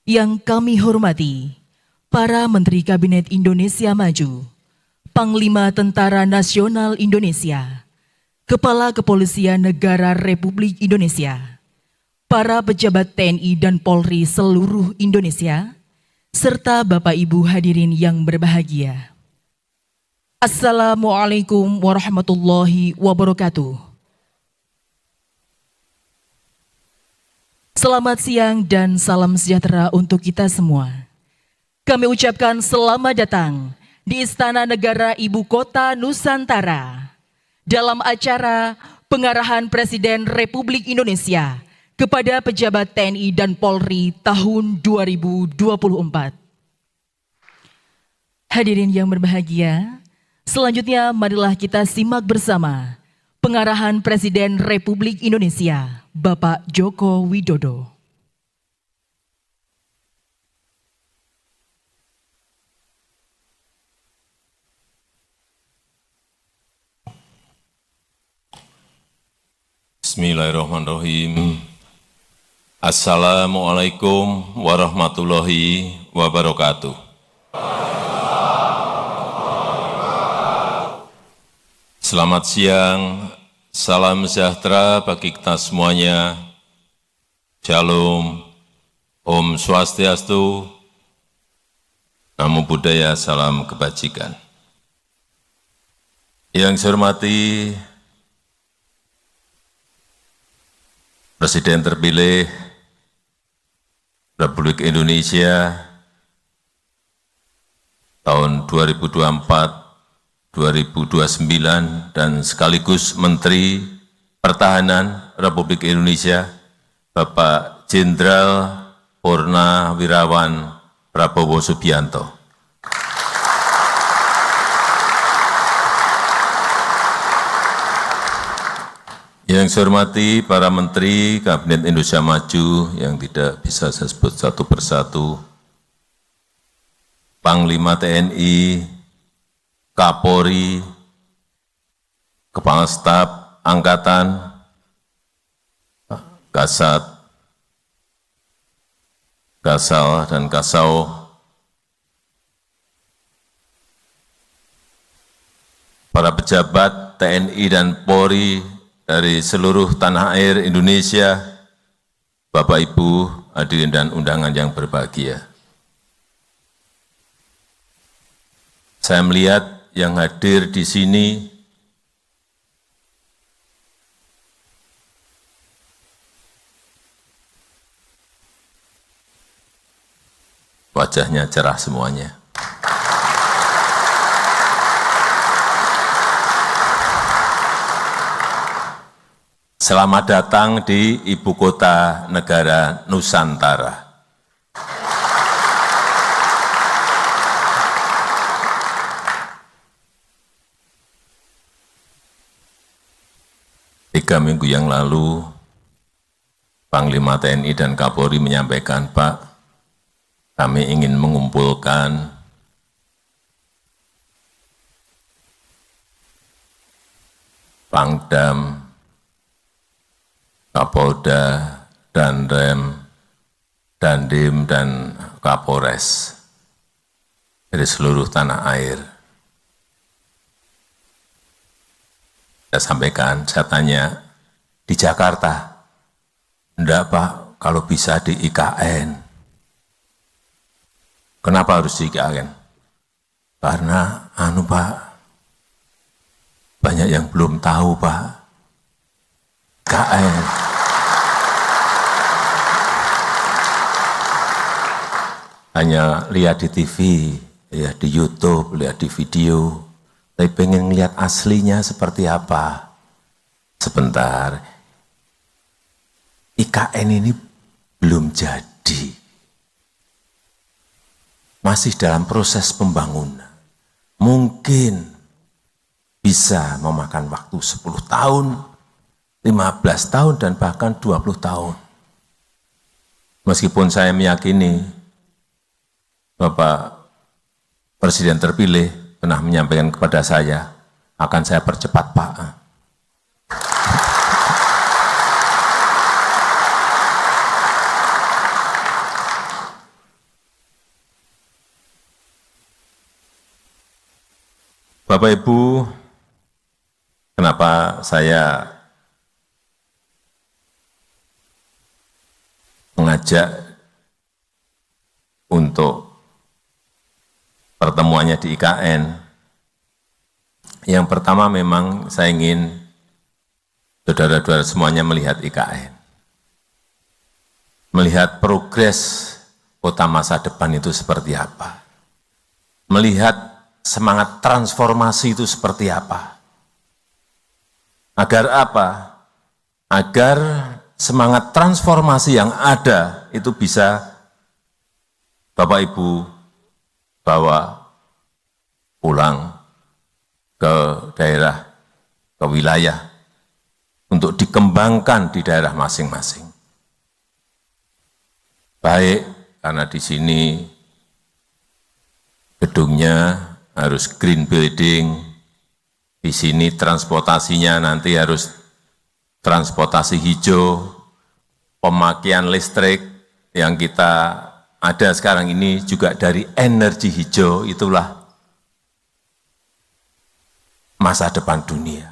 Yang kami hormati, para Menteri Kabinet Indonesia Maju, Panglima Tentara Nasional Indonesia, Kepala Kepolisian Negara Republik Indonesia, para pejabat TNI dan Polri seluruh Indonesia, serta Bapak Ibu hadirin yang berbahagia. Assalamualaikum warahmatullahi wabarakatuh. Selamat siang dan salam sejahtera untuk kita semua. Kami ucapkan selamat datang di Istana Negara Ibu Kota Nusantara dalam acara pengarahan Presiden Republik Indonesia kepada pejabat TNI dan Polri tahun 2024. Hadirin yang berbahagia, selanjutnya marilah kita simak bersama pengarahan Presiden Republik Indonesia Bapak Joko Widodo. Bismillahirrahmanirrahim. Assalamualaikum warahmatullahi wabarakatuh. Selamat siang, salam sejahtera bagi kita semuanya. Shalom, Om Swastiastu, Namo Buddhaya, salam kebajikan. Yang saya hormati Presiden terpilih Republik Indonesia tahun 2024-2029 dan sekaligus Menteri Pertahanan Republik Indonesia, Bapak Jenderal Purnawirawan Prabowo Subianto. Yang saya hormati para Menteri Kabinet Indonesia Maju yang tidak bisa saya sebut satu persatu, Panglima TNI, Kapolri, Kepala Staf Angkatan, Kasat, Kasal, dan Kasau, para pejabat TNI dan Polri dari seluruh tanah air Indonesia, Bapak Ibu hadirin dan undangan yang berbahagia. Saya melihat yang hadir di sini wajahnya cerah semuanya. Selamat datang di Ibu Kota Negara Nusantara. Tiga minggu yang lalu, Panglima TNI dan Kapolri menyampaikan, Pak, kami ingin mengumpulkan Pangdam, Kapolda, Danrem, Dandim, dan Kapolres dari seluruh tanah air. Saya sampaikan, saya tanya, di Jakarta? Enggak Pak, kalau bisa di IKN. Kenapa harus di IKN? Karena, Pak, banyak yang belum tahu Pak, IKN. Hanya lihat di TV, ya di YouTube, lihat di video, tapi pengen lihat aslinya seperti apa. Sebentar, IKN ini belum jadi. Masih dalam proses pembangunan. Mungkin bisa memakan waktu 10 tahun, 15 tahun, dan bahkan 20 tahun. Meskipun saya meyakini Bapak Presiden terpilih pernah menyampaikan kepada saya, akan saya percepat Pak. Bapak Ibu, kenapa saya mengajak untuk pertemuannya di IKN? Yang pertama memang saya ingin saudara-saudara semuanya melihat IKN. Melihat progres kota masa depan itu seperti apa. Melihat semangat transformasi itu seperti apa. Agar apa? Agar semangat transformasi yang ada itu bisa Bapak Ibu bawa pulang ke daerah, ke wilayah, untuk dikembangkan di daerah masing-masing. Baik, karena di sini gedungnya harus green building, di sini transportasinya nanti harus transportasi hijau, pemakaian listrik yang kita ada sekarang ini juga dari energi hijau, itulah masa depan dunia.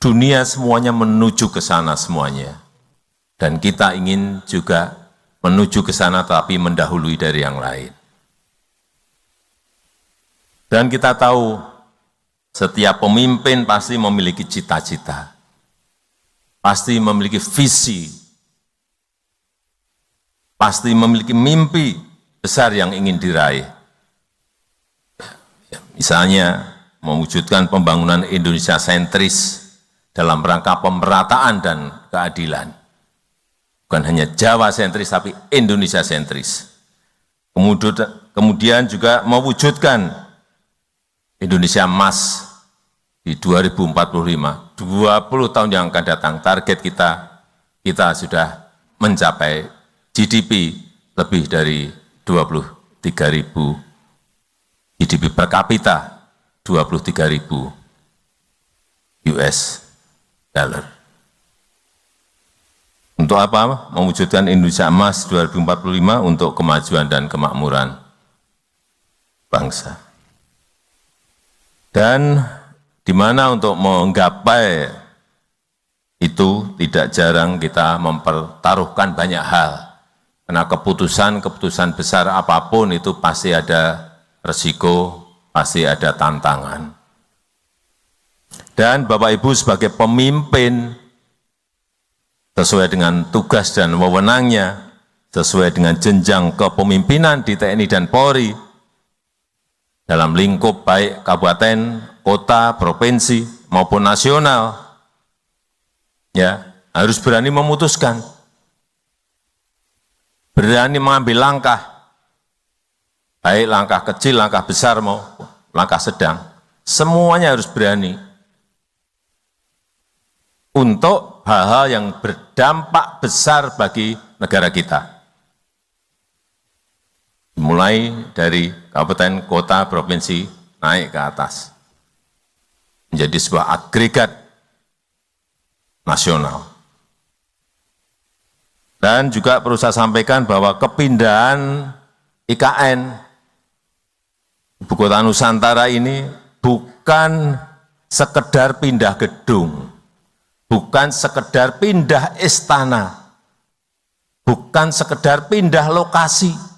Dunia semuanya menuju ke sana semuanya. Dan kita ingin juga menuju ke sana tapi mendahului dari yang lain. Dan kita tahu setiap pemimpin pasti memiliki cita-cita. Pasti memiliki visi. Pasti memiliki mimpi besar yang ingin diraih. Misalnya, mewujudkan pembangunan Indonesia sentris dalam rangka pemerataan dan keadilan. Bukan hanya Jawa sentris, tapi Indonesia sentris. Kemudian juga mewujudkan Indonesia Emas di 2045, 20 tahun yang akan datang, target kita sudah mencapai GDP lebih dari 23.000 GDP per kapita, 23.000 US dollar. Untuk apa? Mewujudkan Indonesia Emas 2045 untuk kemajuan dan kemakmuran bangsa. Dan di mana untuk menggapai itu tidak jarang kita mempertaruhkan banyak hal. Karena keputusan besar apapun itu pasti ada resiko, pasti ada tantangan. Dan Bapak Ibu sebagai pemimpin, sesuai dengan tugas dan wewenangnya, sesuai dengan jenjang kepemimpinan di TNI dan Polri, dalam lingkup baik kabupaten, kota, provinsi, maupun nasional, ya harus berani memutuskan, berani mengambil langkah, baik langkah kecil, langkah besar, mau langkah sedang, semuanya harus berani untuk hal-hal yang berdampak besar bagi negara kita. Mulai dari kabupaten, kota, provinsi, naik ke atas. Menjadi sebuah agregat nasional. Dan juga perlu saya sampaikan bahwa kepindahan IKN, Ibu Kota Nusantara ini bukan sekedar pindah gedung, bukan sekedar pindah istana, bukan sekedar pindah lokasi,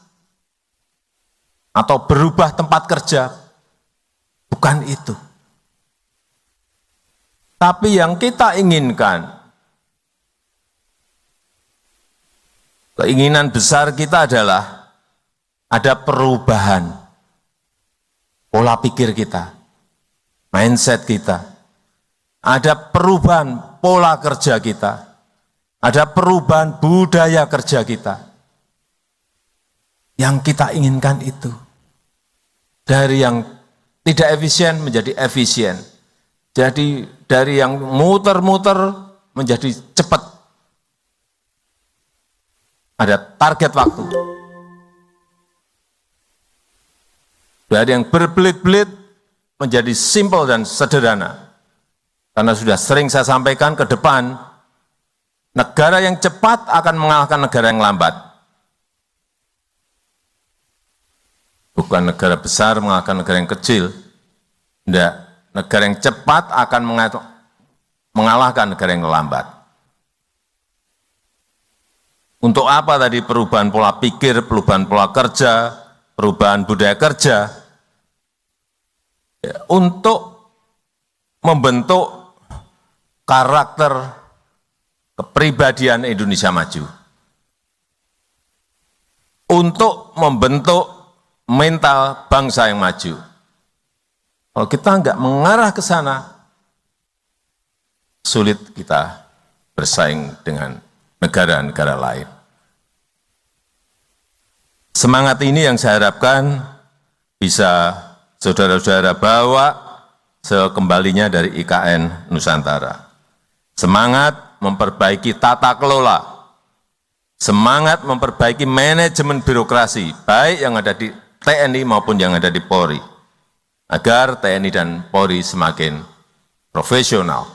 atau berubah tempat kerja, bukan itu. Tapi yang kita inginkan, keinginan besar kita adalah ada perubahan pola pikir kita, mindset kita, ada perubahan pola kerja kita, ada perubahan budaya kerja kita. Yang kita inginkan itu, dari yang tidak efisien menjadi efisien, jadi dari yang muter-muter menjadi cepat. Ada target waktu. Dari yang berbelit-belit menjadi simpel dan sederhana. Karena sudah sering saya sampaikan ke depan, negara yang cepat akan mengalahkan negara yang lambat. Bukan negara besar mengalahkan negara yang kecil. Tidak. negara yang cepat akan mengalahkan negara yang lambat. Untuk apa tadi perubahan pola pikir, perubahan pola kerja, perubahan budaya kerja? Ya, untuk membentuk karakter kepribadian Indonesia maju. Untuk membentuk mental bangsa yang maju. Kalau kita enggak mengarah ke sana, sulit kita bersaing dengan negara-negara lain. Semangat ini yang saya harapkan bisa saudara-saudara bawa sekembalinya dari IKN Nusantara. Semangat memperbaiki tata kelola, semangat memperbaiki manajemen birokrasi, baik yang ada di TNI maupun yang ada di Polri, agar TNI dan Polri semakin profesional.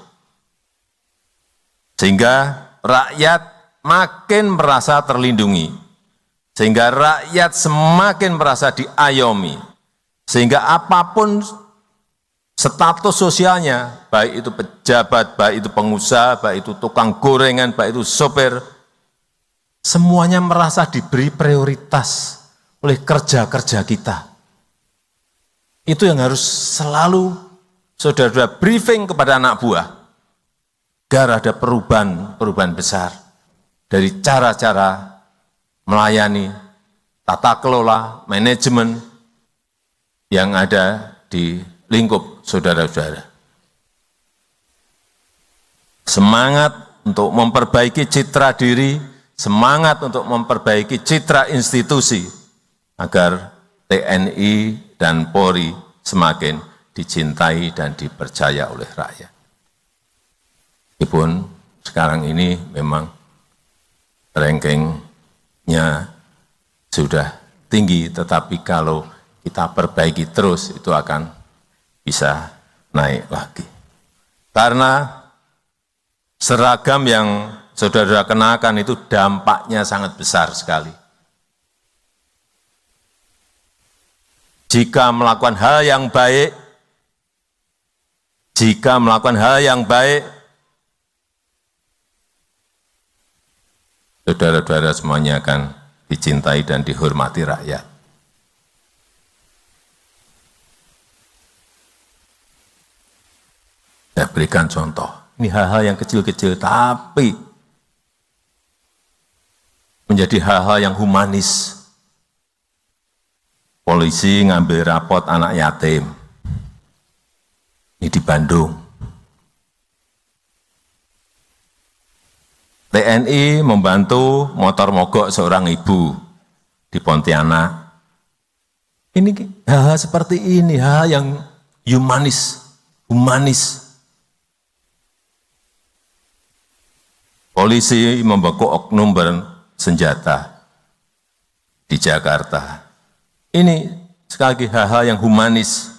Sehingga rakyat makin merasa terlindungi, sehingga rakyat semakin merasa diayomi, sehingga apapun status sosialnya, baik itu pejabat, baik itu pengusaha, baik itu tukang gorengan, baik itu sopir, semuanya merasa diberi prioritas oleh kerja-kerja kita. Itu yang harus selalu saudara-saudara briefing kepada anak buah, agar ada perubahan besar dari cara-cara melayani, tata kelola, manajemen yang ada di lingkup saudara-saudara. Semangat untuk memperbaiki citra diri, semangat untuk memperbaiki citra institusi, agar TNI dan Polri semakin dicintai dan dipercaya oleh rakyat. Meskipun sekarang ini memang rankingnya sudah tinggi, tetapi kalau kita perbaiki terus itu akan bisa naik lagi. Karena seragam yang saudara kenakan itu dampaknya sangat besar sekali. Jika melakukan hal yang baik, saudara-saudara semuanya akan dicintai dan dihormati rakyat. Saya berikan contoh, ini hal-hal yang kecil-kecil tapi menjadi hal-hal yang humanis. Polisi ngambil rapot anak yatim, ini di Bandung. TNI membantu motor mogok seorang ibu di Pontianak. Ini hal-hal seperti ini, hal yang humanis. Polisi membekuk oknum bersenjata di Jakarta. Ini sekali lagi hal-hal yang humanis,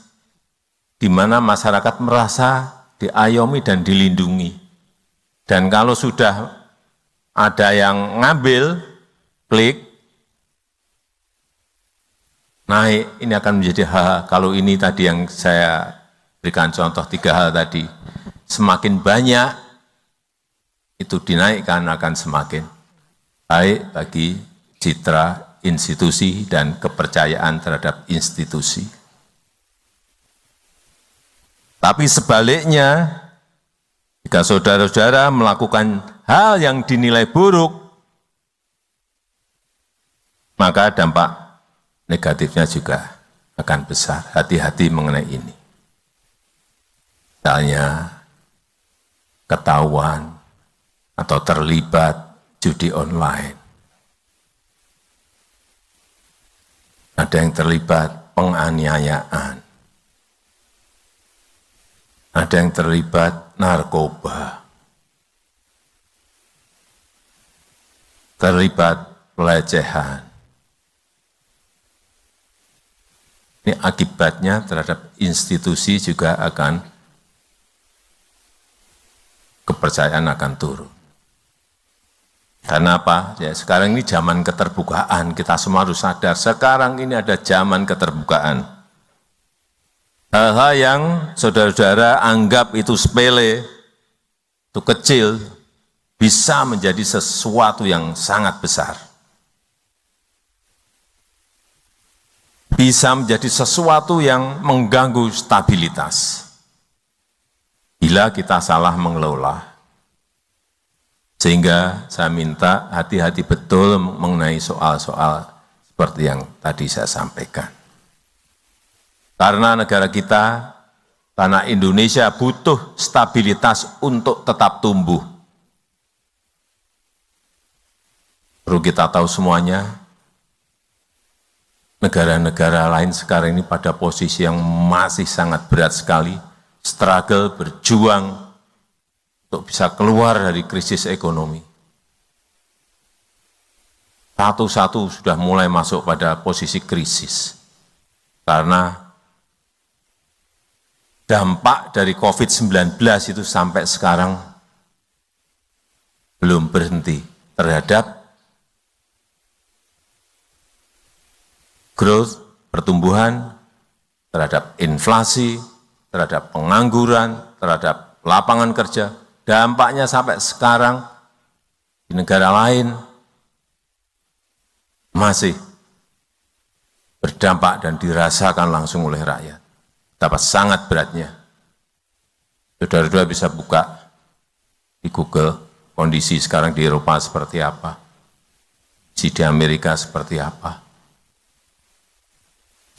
di mana masyarakat merasa diayomi dan dilindungi. Dan kalau sudah ada yang ngambil, klik, naik, ini akan menjadi hal, kalau ini tadi yang saya berikan contoh 3 hal tadi, semakin banyak itu dinaikkan akan semakin baik bagi citra institusi dan kepercayaan terhadap institusi. Tapi sebaliknya, jika saudara-saudara melakukan hal yang dinilai buruk, maka dampak negatifnya juga akan besar. Hati-hati mengenai ini. Misalnya, ketahuan atau terlibat judi online. Ada yang terlibat penganiayaan. Ada yang terlibat narkoba. Terlibat pelecehan. Ini akibatnya terhadap institusi juga akan, kepercayaan akan turun. Karena apa? Ya, sekarang ini zaman keterbukaan, kita semua harus sadar, sekarang ini ada zaman keterbukaan. Hal-hal yang saudara-saudara anggap itu sepele, itu kecil, bisa menjadi sesuatu yang sangat besar. Bisa menjadi sesuatu yang mengganggu stabilitas. Bila kita salah mengelola. Sehingga saya minta hati-hati betul mengenai soal-soal seperti yang tadi saya sampaikan. Karena negara kita, tanah Indonesia butuh stabilitas untuk tetap tumbuh. Perlu kita tahu semuanya, negara-negara lain sekarang ini pada posisi yang masih sangat berat sekali, struggle, berjuang untuk bisa keluar dari krisis ekonomi. Satu-satu sudah mulai masuk pada posisi krisis. Karena dampak dari COVID-19 itu sampai sekarang belum berhenti terhadap growth, pertumbuhan, terhadap inflasi, terhadap pengangguran, terhadap lapangan kerja. Dampaknya sampai sekarang di negara lain masih berdampak dan dirasakan langsung oleh rakyat. Dapat sangat beratnya. Saudara-saudara bisa buka di Google kondisi sekarang di Eropa seperti apa, di Amerika seperti apa,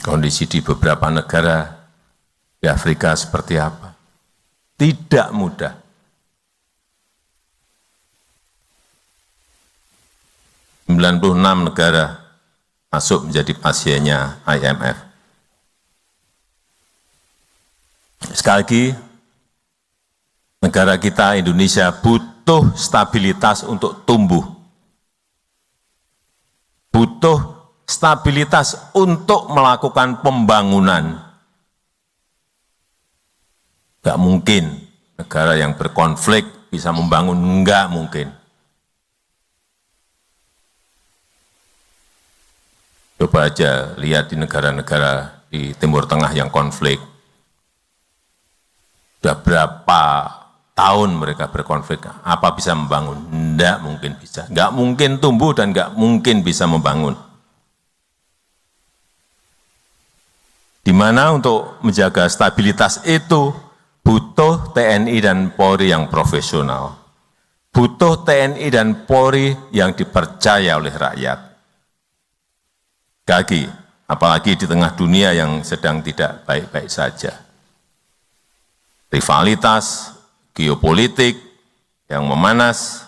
kondisi di beberapa negara di Afrika seperti apa. Tidak mudah. ...96 negara masuk menjadi pasiennya IMF. Sekali lagi, negara kita Indonesia butuh stabilitas untuk tumbuh. Butuh stabilitas untuk melakukan pembangunan. Enggak mungkin negara yang berkonflik bisa membangun, enggak mungkin. Coba aja lihat di negara-negara di Timur Tengah yang konflik. Sudah berapa tahun mereka berkonflik, apa bisa membangun? Tidak mungkin bisa. Nggak mungkin tumbuh dan nggak mungkin bisa membangun. Di mana untuk menjaga stabilitas itu butuh TNI dan Polri yang profesional. Butuh TNI dan Polri yang dipercaya oleh rakyat. Gagi, apalagi di tengah dunia yang sedang tidak baik-baik saja. Rivalitas, geopolitik yang memanas,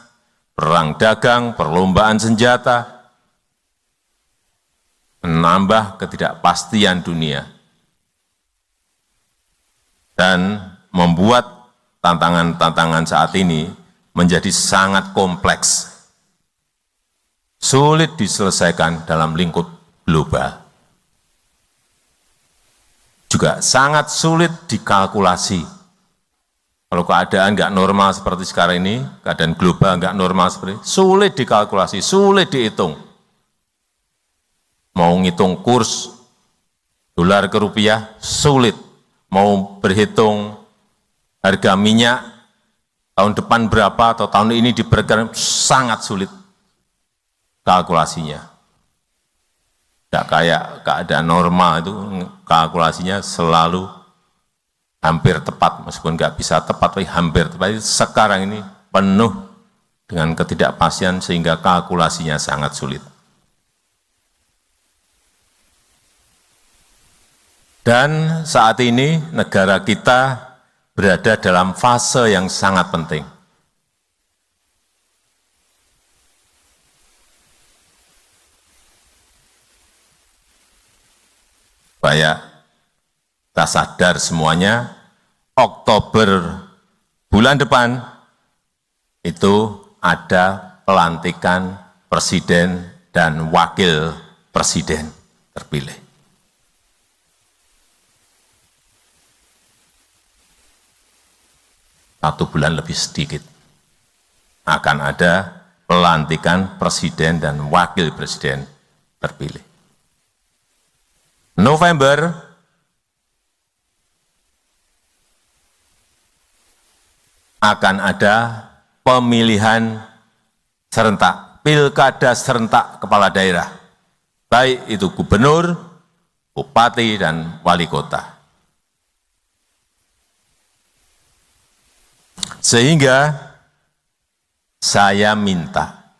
perang dagang, perlombaan senjata, menambah ketidakpastian dunia, dan membuat tantangan-tantangan saat ini menjadi sangat kompleks, sulit diselesaikan dalam lingkup global, juga sangat sulit dikalkulasi. Kalau keadaan nggak normal seperti sekarang ini, keadaan global nggak normal seperti ini, sulit dikalkulasi, sulit dihitung. Mau ngitung kurs dolar ke rupiah, sulit. Mau berhitung harga minyak tahun depan berapa atau tahun ini diperkirakan, sangat sulit kalkulasinya. Nggak kayak keadaan normal itu, kalkulasinya selalu hampir tepat, meskipun nggak bisa tepat, tapi hampir tepat. Sekarang ini penuh dengan ketidakpastian sehingga kalkulasinya sangat sulit. Dan saat ini negara kita berada dalam fase yang sangat penting. Supaya kita sadar semuanya, Oktober bulan depan itu ada pelantikan presiden dan wakil presiden terpilih. Satu bulan lebih sedikit akan ada pelantikan presiden dan wakil presiden terpilih. November akan ada pemilihan serentak, pilkada serentak kepala daerah, baik itu gubernur, bupati, dan wali kota. Sehingga saya minta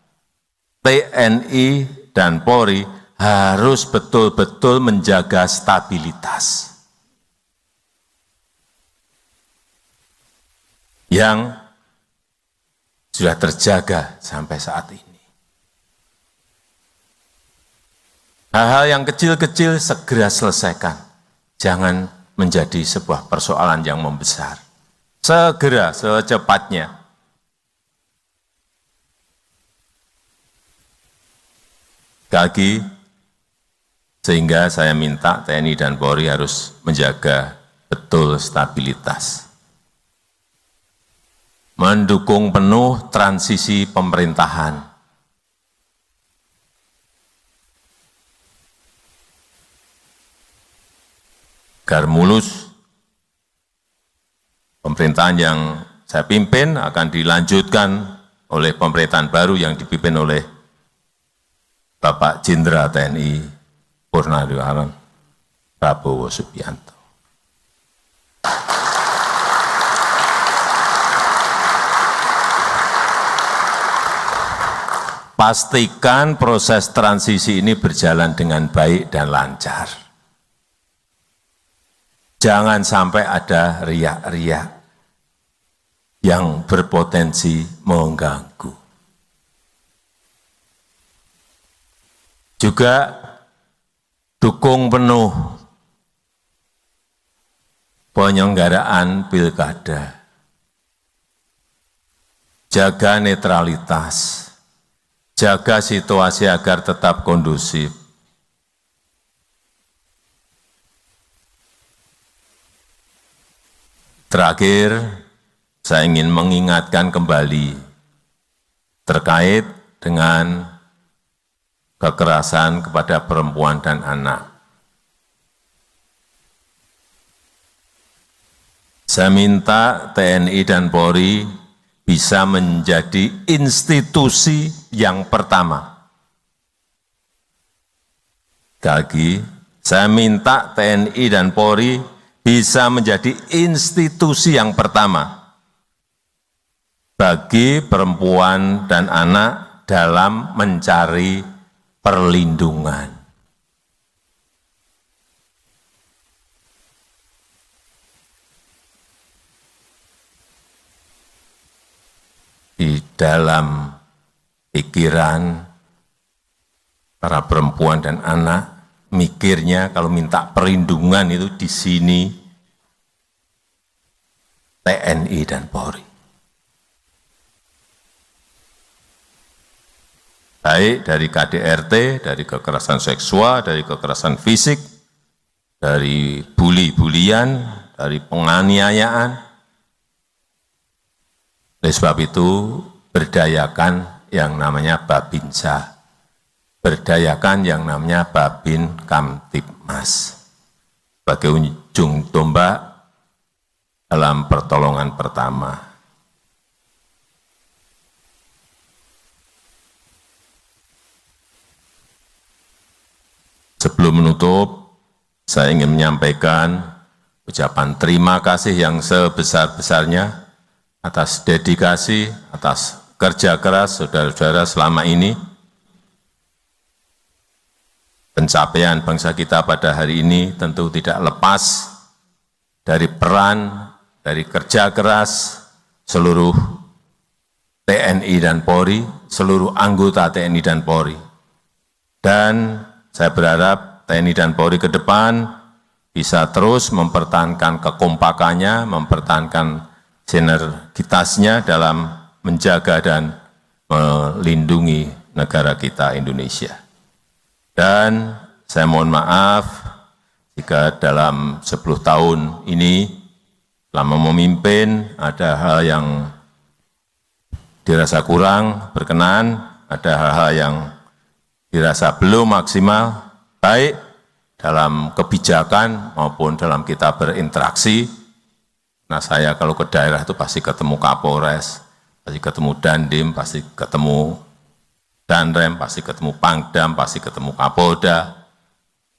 TNI dan Polri harus betul-betul menjaga stabilitas yang sudah terjaga sampai saat ini. Hal-hal yang kecil-kecil segera selesaikan, jangan menjadi sebuah persoalan yang membesar. Segera, secepatnya. Lagi, sehingga saya minta TNI dan Polri harus menjaga betul stabilitas. Mendukung penuh transisi pemerintahan. Agar mulus, pemerintahan yang saya pimpin akan dilanjutkan oleh pemerintahan baru yang dipimpin oleh Bapak Jenderal TNI Purnawirawan Prabowo Subianto. Pastikan proses transisi ini berjalan dengan baik dan lancar. Jangan sampai ada riak-riak yang berpotensi mengganggu. Juga dukung penuh penyelenggaraan pilkada. Jaga netralitas, jaga situasi agar tetap kondusif. Terakhir, saya ingin mengingatkan kembali terkait dengan kekerasan kepada perempuan dan anak. Saya minta TNI dan Polri bisa menjadi institusi yang pertama. Lagi, saya minta TNI dan Polri bisa menjadi institusi yang pertama bagi perempuan dan anak dalam mencari perlindungan. Di dalam pikiran para perempuan dan anak, mikirnya kalau minta perlindungan itu di sini TNI dan Polri. Baik dari KDRT, dari kekerasan seksual, dari kekerasan fisik, dari bully-bulian, dari penganiayaan. Oleh sebab itu, berdayakan yang namanya Babinsa, berdayakan yang namanya Babin Kamtibmas, sebagai ujung tombak dalam pertolongan pertama. Sebelum menutup, saya ingin menyampaikan ucapan terima kasih yang sebesar-besarnya atas dedikasi, atas kerja keras saudara-saudara selama ini. Pencapaian bangsa kita pada hari ini tentu tidak lepas dari peran, dari kerja keras seluruh TNI dan Polri, seluruh anggota TNI dan Polri. Dan saya berharap TNI dan Polri ke depan bisa terus mempertahankan kekompakannya, mempertahankan sinergitasnya dalam menjaga dan melindungi negara kita Indonesia. Dan saya mohon maaf jika dalam 10 tahun ini selama memimpin ada hal yang dirasa kurang berkenan, ada hal-hal yang dirasa belum maksimal, baik dalam kebijakan maupun dalam kita berinteraksi. Nah saya kalau ke daerah itu pasti ketemu Kapolres, pasti ketemu Dandim, pasti ketemu Danrem, pasti ketemu Pangdam, pasti ketemu Kapolda.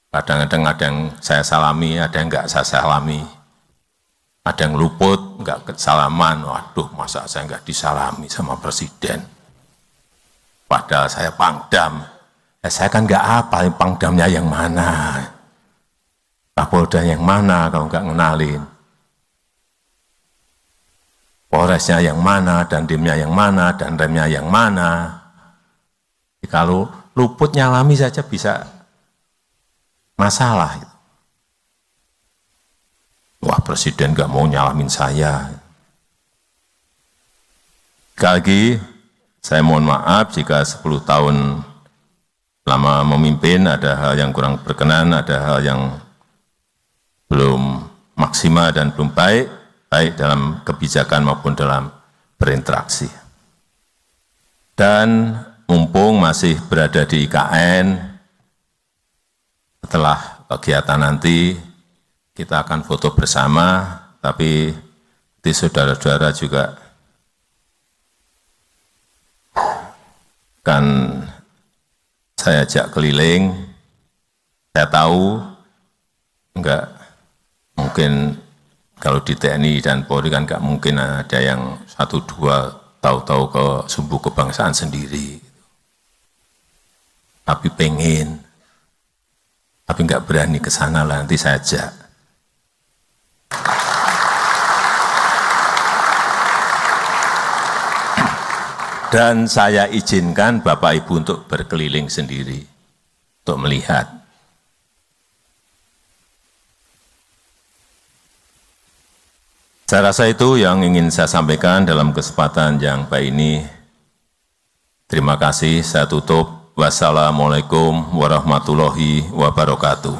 Kadang-kadang ada yang saya salami, ada yang enggak saya salami. Ada yang luput, enggak salaman. Waduh, masa saya enggak disalami sama Presiden. Padahal saya Pangdam. Saya kan enggak apa, Pangdamnya yang mana. Kapolda yang mana kalau enggak ngenalin. Polresnya yang mana, Dandimnya yang mana, Danremnya yang mana. Kalau luput nyalami saja bisa masalah. Wah, Presiden nggak mau nyalamin saya. Sekali lagi, saya mohon maaf jika 10 tahun lama memimpin ada hal yang kurang berkenan, ada hal yang belum maksimal dan belum baik dalam kebijakan maupun dalam berinteraksi. Dan mumpung masih berada di IKN, setelah kegiatan nanti kita akan foto bersama, tapi di saudara-saudara juga akan saya ajak keliling. Saya tahu enggak mungkin kalau di TNI dan Polri kan enggak mungkin ada yang 1-2 tahu-tahu ke sumbu kebangsaan sendiri. Tapi pengen, tapi enggak berani ke sana lah, nanti saya ajak. Dan saya izinkan Bapak Ibu untuk berkeliling sendiri, untuk melihat. Saya rasa itu yang ingin saya sampaikan dalam kesempatan yang baik ini. Terima kasih, saya tutup. Wassalamualaikum warahmatullahi wabarakatuh.